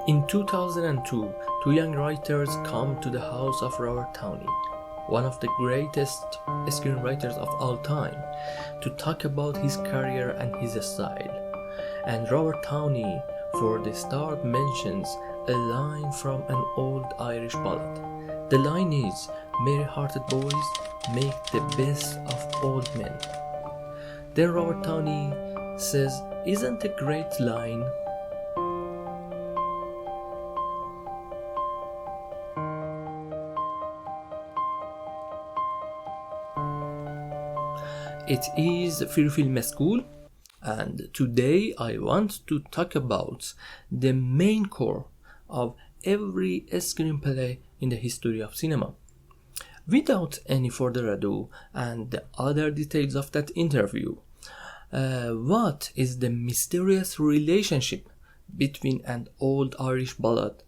In 2002, two young writers come to the house of Robert Downey, one of the greatest screenwriters of all time, to talk about his career and his style. And Robert Downey, for the start, mentions a line from an old Irish ballad. The line is, "Merry-hearted boys make the best of old men." Then Robert Downey says, "Isn't a great line?" It is Film School, and today I want to talk about the main core of every screenplay in the history of cinema. Without any further ado and the other details of that interview, what is the mysterious relationship between an old Irish ballad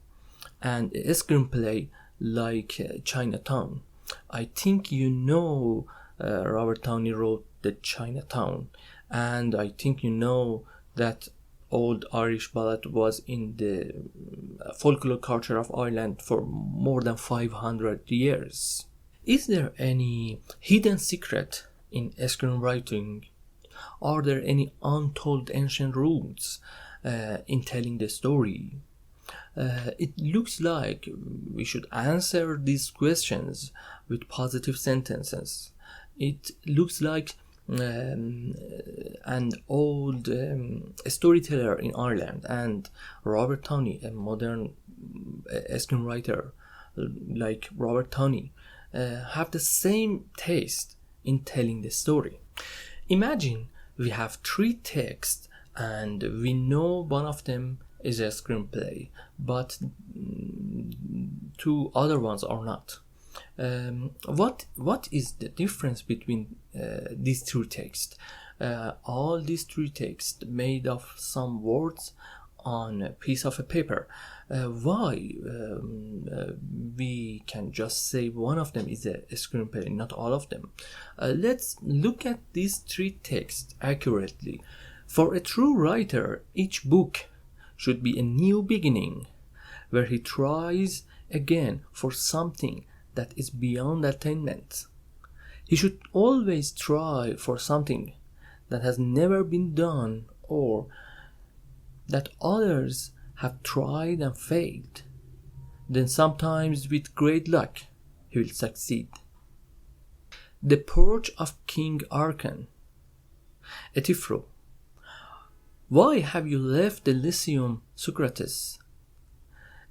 and a screenplay like Chinatown? I think you know Robert Downey wrote the Chinatown, and I think you know that old Irish ballad was in the folklore culture of Ireland for more than 500 years. Is there any hidden secret in screenwriting? Are there any untold ancient rules in telling the story? It looks like we should answer these questions with positive sentences. It looks like an old storyteller in Ireland and Robert Downey, a modern screenwriter like Robert Downey, have the same taste in telling the story. Imagine we have three texts and we know one of them is a screenplay, but two other ones are not. What is the difference between these two texts? All these three texts made of some words on a piece of a paper. Why we can just say one of them is a screenplay, not all of them? Let's look at these three texts accurately. For a true writer, each book should be a new beginning, where he tries again for something that is beyond attainment. He should always try for something that has never been done or that others have tried and failed. Then sometimes with great luck he will succeed. The Porch of King Arcan. Etifro. Why have you left the Lyceum, Socrates?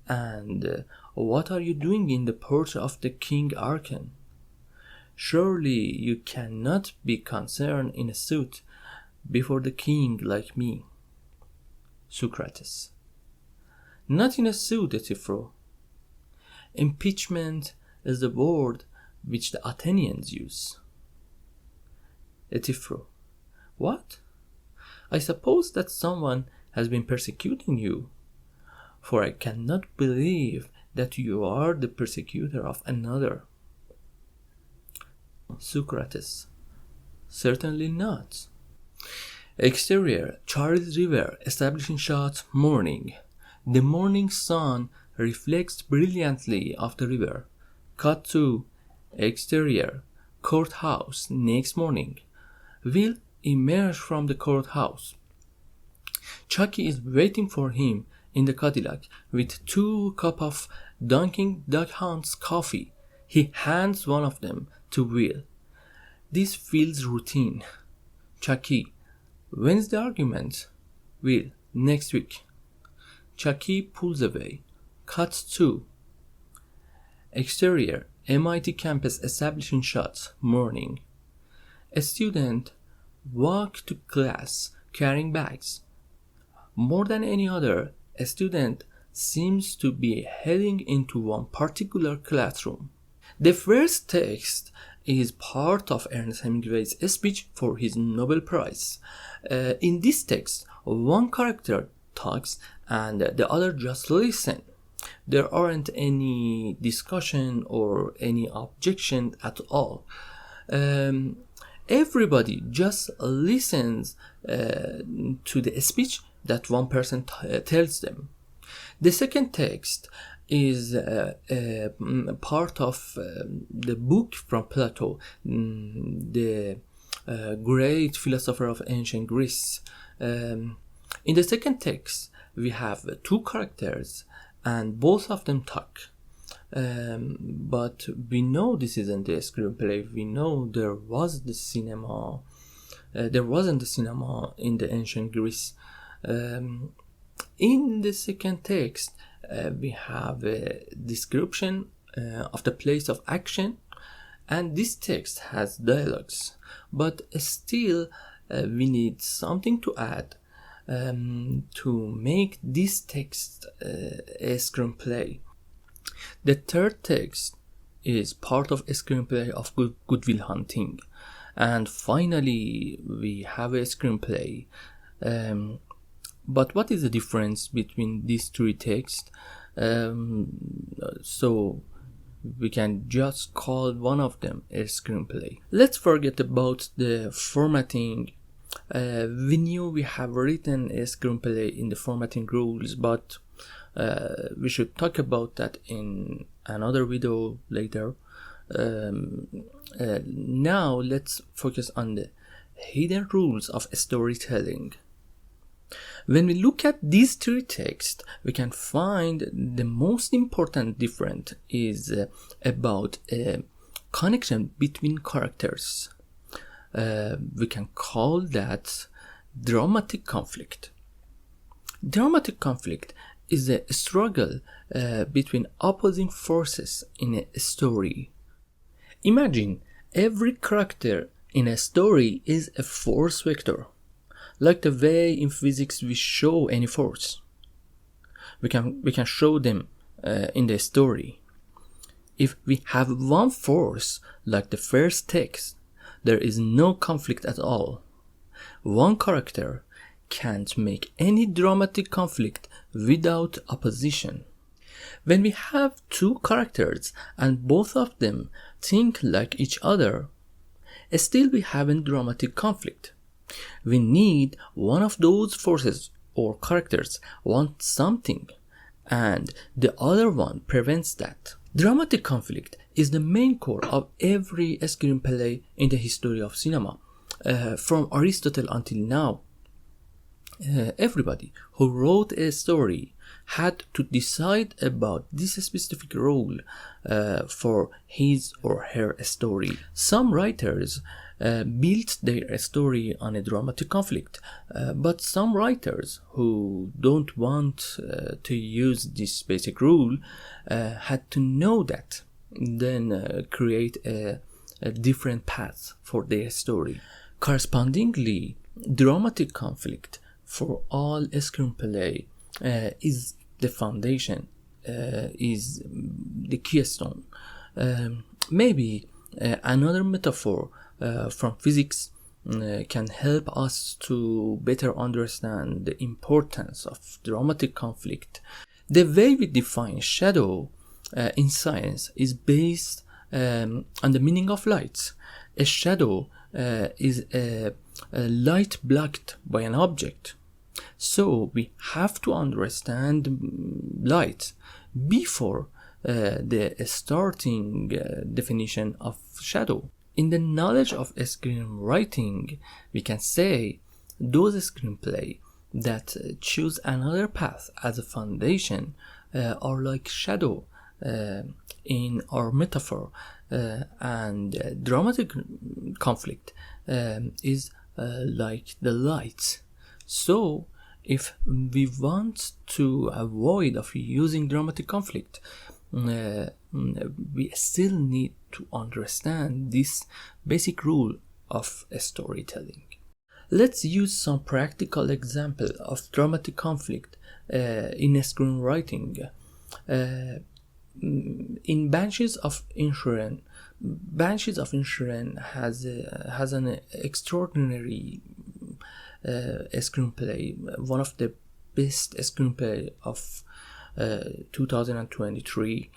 And what are you doing in the porch of the King Arcan? Surely you cannot be concerned in a suit before the king like me. Socrates. Not in a suit, Etifro. Impeachment is the word which the Athenians use. Etifro. What? I suppose that someone has been persecuting you, for I cannot believe that you are the persecutor of another. Socrates. Certainly not. Exterior, Charles River, establishing shot, morning. The morning sun reflects brilliantly off the river. Cut to exterior, courthouse, next morning. Will emerge from the courthouse. Chucky is waiting for him in the Cadillac with 2 cups of Dunkin' Duckhound's coffee. He hands one of them to Will. This feels routine. Chucky, when's the argument? Will, next week. Chucky pulls away. Cuts to exterior, MIT campus, establishing shots, morning. A student walks to class carrying bags. More than any other, a student seems to be heading into one particular classroom. The first text is part of Ernest Hemingway's speech for his Nobel Prize. In this text, one character talks and the other just listen. There aren't any discussion or any objection at all. Everybody just listens to the speech that one person tells them. The second text is part of the book from Plato, the great philosopher of ancient Greece. In the second text, we have two characters and both of them talk. But we know this isn't a screenplay. We know there wasn't the cinema in the ancient Greece. In the second text, we have a description of the place of action, and this text has dialogues, but still we need something to add to make this text a screenplay. The third text is part of a screenplay of Good Will Hunting, and finally we have a screenplay. But what is the difference between these three texts? So we can just call one of them a screenplay. Let's forget about the formatting. We knew we have written a screenplay in the formatting rules, but we should talk about that in another video later. Now let's focus on the hidden rules of storytelling. When we look at these three texts, we can find the most important difference is about a connection between characters. We can call that dramatic conflict. Dramatic conflict is a struggle between opposing forces in a story. Imagine every character in a story is a force vector. Like the way in physics we show any force, we can show them in the story. If we have one force, like the first text, there is no conflict at all. One character can't make any dramatic conflict without opposition. When we have two characters and both of them think like each other, still we haven't dramatic conflict. We need one of those forces or characters want something, and the other one prevents that. Dramatic conflict is the main core of every screenplay in the history of cinema, from Aristotle until now. Everybody who wrote a story had to decide about this specific role for his or her story. Some writers built their story on a dramatic conflict, but some writers who don't want to use this basic rule had to know that, then create a different path for their story. Correspondingly, dramatic conflict for all screenplay is the foundation, is the keystone. Maybe another metaphor from physics can help us to better understand the importance of dramatic conflict. The way we define shadow in science is based on the meaning of light. A shadow is a light blocked by an object. So we have to understand light before the starting definition of shadow. In the knowledge of screenwriting, we can say those screenplay that choose another path as a foundation are like shadow in our metaphor, and dramatic conflict is like the light. So if we want to avoid of using dramatic conflict, we still need to understand this basic rule of storytelling. Let's use some practical example of dramatic conflict in screenwriting. In Banshees of Inisherin has an extraordinary screenplay, one of the best screenplay of 2023.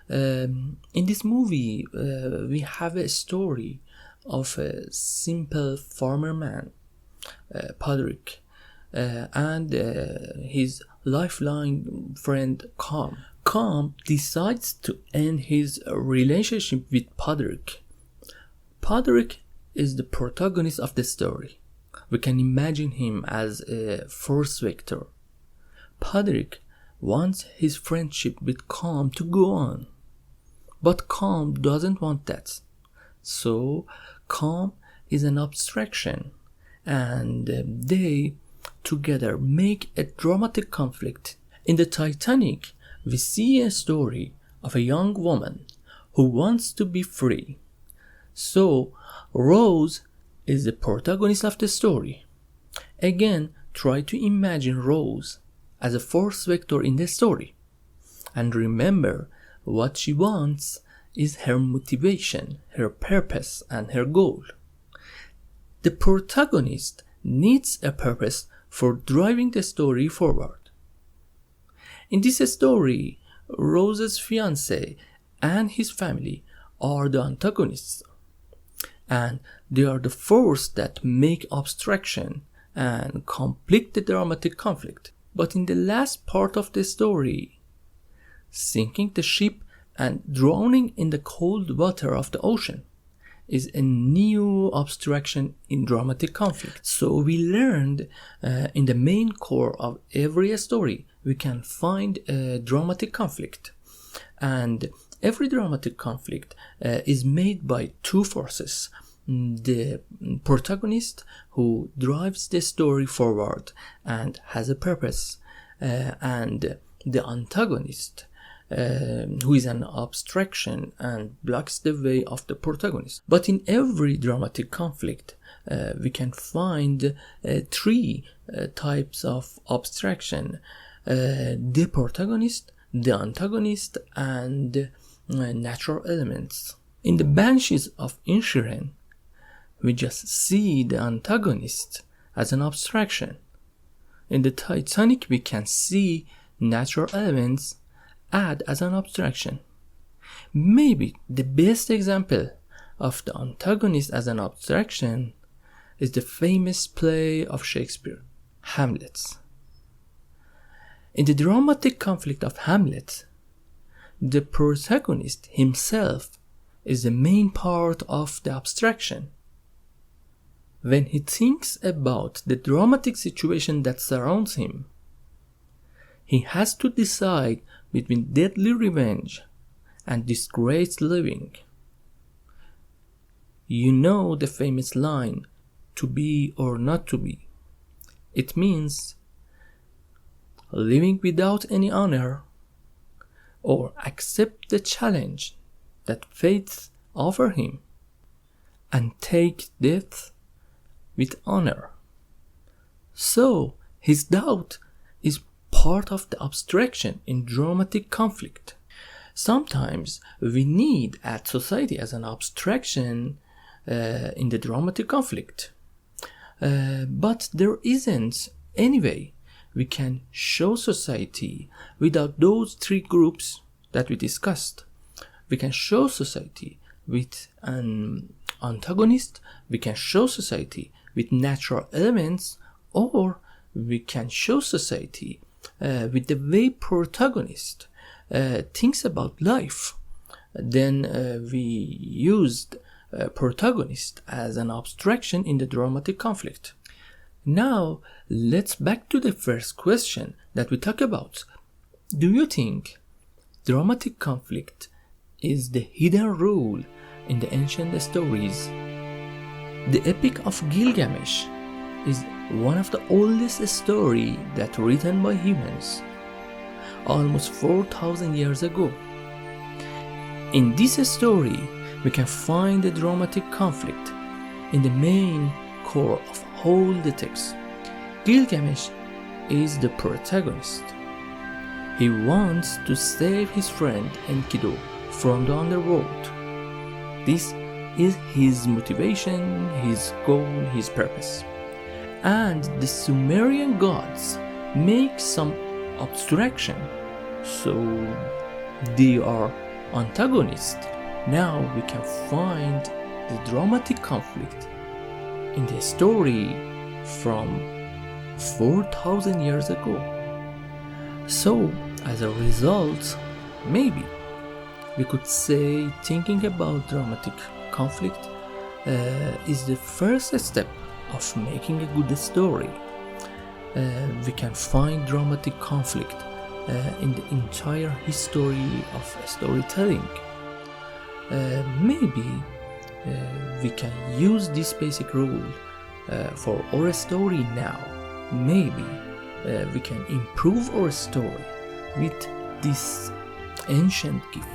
In this movie, we have a story of a simple farmer man, Podrick, and his lifelong friend Calm. Calm decides to end his relationship with Podrick. Podrick is the protagonist of the story. We can imagine him as a force vector. Podrick wants his friendship with Calm to go on, but Calm doesn't want that. So Calm is an abstraction, and they together make a dramatic conflict. In the Titanic, we see a story of a young woman who wants to be free. So Rose is the protagonist of the story. Again, try to imagine Rose as a force vector in the story. And remember, what she wants is her motivation, her purpose, and her goal. The protagonist needs a purpose for driving the story forward. In this story, Rose's fiancé and his family are the antagonists, and they are the force that make abstraction and complete the dramatic conflict. But in the last part of the story, sinking the ship and drowning in the cold water of the ocean is a new abstraction in dramatic conflict. So we learned in the main core of every story we can find a dramatic conflict, and every dramatic conflict is made by two forces: the protagonist who drives the story forward and has a purpose, and the antagonist who is an abstraction and blocks the way of the protagonist. But in every dramatic conflict, we can find three types of abstraction: the protagonist, the antagonist, and natural elements. In the Banshees of Inisherin, we just see the antagonist as an abstraction. In the Titanic, we can see natural elements add as an abstraction. Maybe the best example of the antagonist as an abstraction is the famous play of Shakespeare, Hamlet. In the dramatic conflict of Hamlet, the protagonist himself is the main part of the abstraction. When he thinks about the dramatic situation that surrounds him, he has to decide between deadly revenge and disgraced living. You know the famous line, "to be or not to be." It means living without any honor, or accept the challenge that fate offer him and take death with honor. So his doubt is part of the abstraction in dramatic conflict. Sometimes we need at society as an abstraction in the dramatic conflict, but there isn't any way we can show society without those three groups that we discussed. We can show society with an antagonist, we can show society with natural elements, or we can show society with the way protagonist thinks about life. Then we used protagonist as an abstraction in the dramatic conflict. Now let's back to the first question that we talked about. Do you think dramatic conflict is the hidden rule in the ancient stories? The Epic of Gilgamesh is one of the oldest stories that written by humans, almost 4,000 years ago. In this story, we can find the dramatic conflict in the main core of all the text. Gilgamesh is the protagonist. He wants to save his friend Enkidu from the underworld. This is his motivation, his goal, his purpose. And the Sumerian gods make some abstraction, so they are antagonists. Now we can find the dramatic conflict in the story from 4,000 years ago. So, as a result, maybe we could say thinking about dramatic conflict is the first step of making a good story. We can find dramatic conflict in the entire history of storytelling. Maybe we can use this basic rule for our story now. Maybe we can improve our story with this ancient gift.